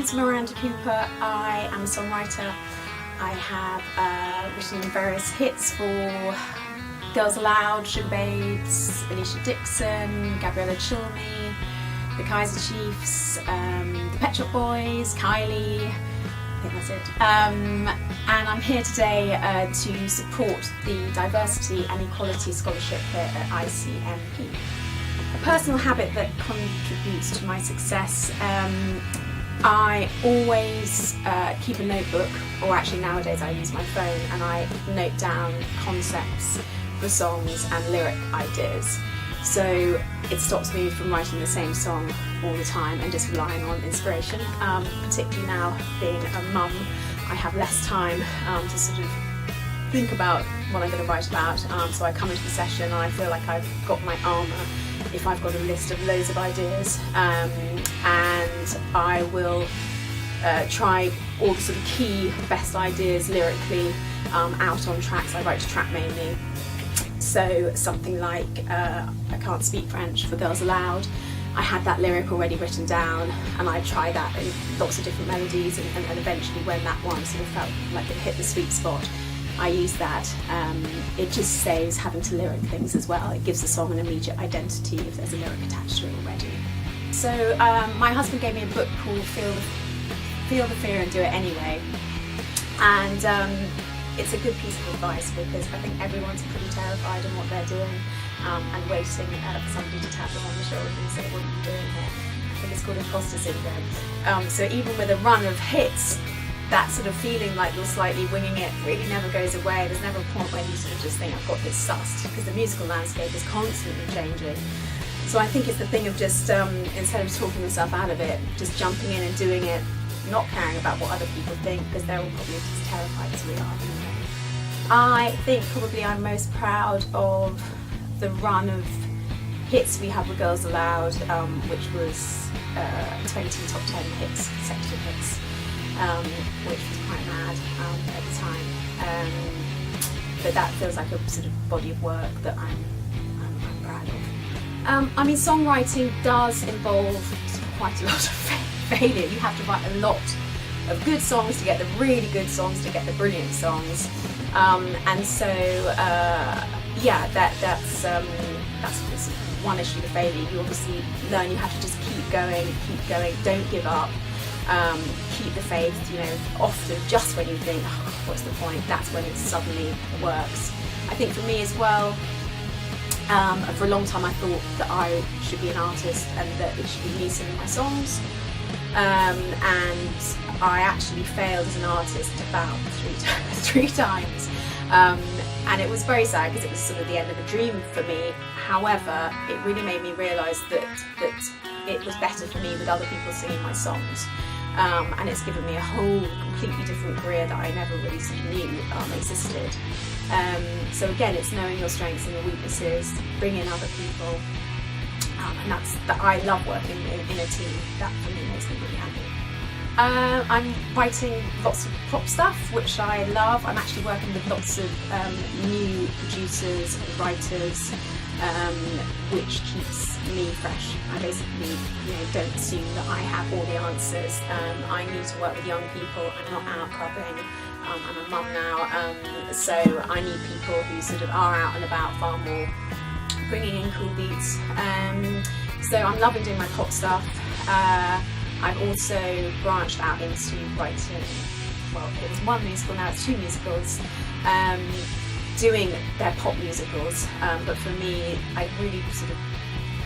name's Miranda Cooper. I am a songwriter. I have written various hits for Girls Aloud, Sugar Babes, Alicia Dixon, Gabriella Chilney, the Kaiser Chiefs, the Pet Shop Boys, Kylie. I think that's it. And I'm here today to support the Diversity and Equality Scholarship here at ICMP. A personal habit that contributes to my success, I always keep a notebook, or actually nowadays I use my phone, and I note down concepts for songs and lyric ideas. So it stops me from writing the same song all the time and just relying on inspiration. Particularly now, being a mum, I have less time to sort of think about what I'm going to write about. So I come into the session and I feel like I've got my armour if I've got a list of loads of ideas, and I will try all the sort of key best ideas lyrically out on tracks. I write to track mainly. So something like I Can't Speak French for Girls Aloud, I had that lyric already written down, and I tried that in lots of different melodies, and eventually when that one sort of felt like it hit the sweet spot, I used that. It just saves having to lyric things as well. It gives the song an immediate identity if there's a lyric attached to it already. So my husband gave me a book called Feel the Fear and Do It Anyway, and it's a good piece of advice because I think everyone's pretty terrified in what they're doing and waiting for somebody to tap them on the shoulder and say, what are you doing here? I think it's called imposter syndrome. So even with a run of hits, that sort of feeling like you're slightly winging it really never goes away. There's never a point where you sort of just think, I've got this sussed, because the musical landscape is constantly changing. So I think it's the thing of just, instead of talking yourself out of it, just jumping in and doing it, not caring about what other people think, because they're all probably just terrified as we are anyway. I think probably I'm most proud of the run of hits we had with Girls Aloud, which was 20 top 10 hits, consecutive hits. Which was quite mad at the time, but that feels like a sort of body of work that I'm proud of. I mean, songwriting does involve sort of quite a lot of failure. You have to write a lot of good songs to get the really good songs to get the brilliant songs, and so yeah, that's one issue with failure. You obviously learn you have to just keep going, don't give up. Keep the faith, you know, often just when you think, oh, what's the point, that's when it suddenly works. I think for me as well, for a long time I thought that I should be an artist and that it should be me singing my songs, and I actually failed as an artist about three times, and it was very sad because it was sort of the end of a dream for me. However, it really made me realise that it was better for me with other people singing my songs. And it's given me a whole completely different career that I never really knew existed. So again, it's knowing your strengths and your weaknesses, bringing other people, and I love working in a team. That for me makes me really happy. I'm writing lots of pop stuff, which I love. I'm actually working with lots of new producers and writers, which keeps me fresh. I basically, don't assume that I have all the answers. I need to work with young people. I'm not out clubbing. I'm a mum now, so I need people who sort of are out and about far more, bringing in cool beats. So I'm loving doing my pop stuff. I've also branched out into writing, well, it was one musical, now it's two musicals, doing their pop musicals, but for me, I really sort of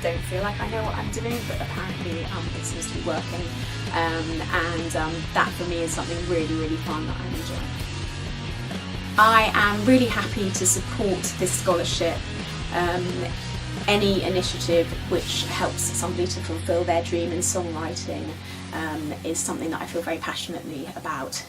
don't feel like I know what I'm doing, but apparently it seems to be working, and that for me is something really, really fun that I'm enjoying. I am really happy to support this scholarship. Any initiative which helps somebody to fulfil their dream in songwriting is something that I feel very passionately about.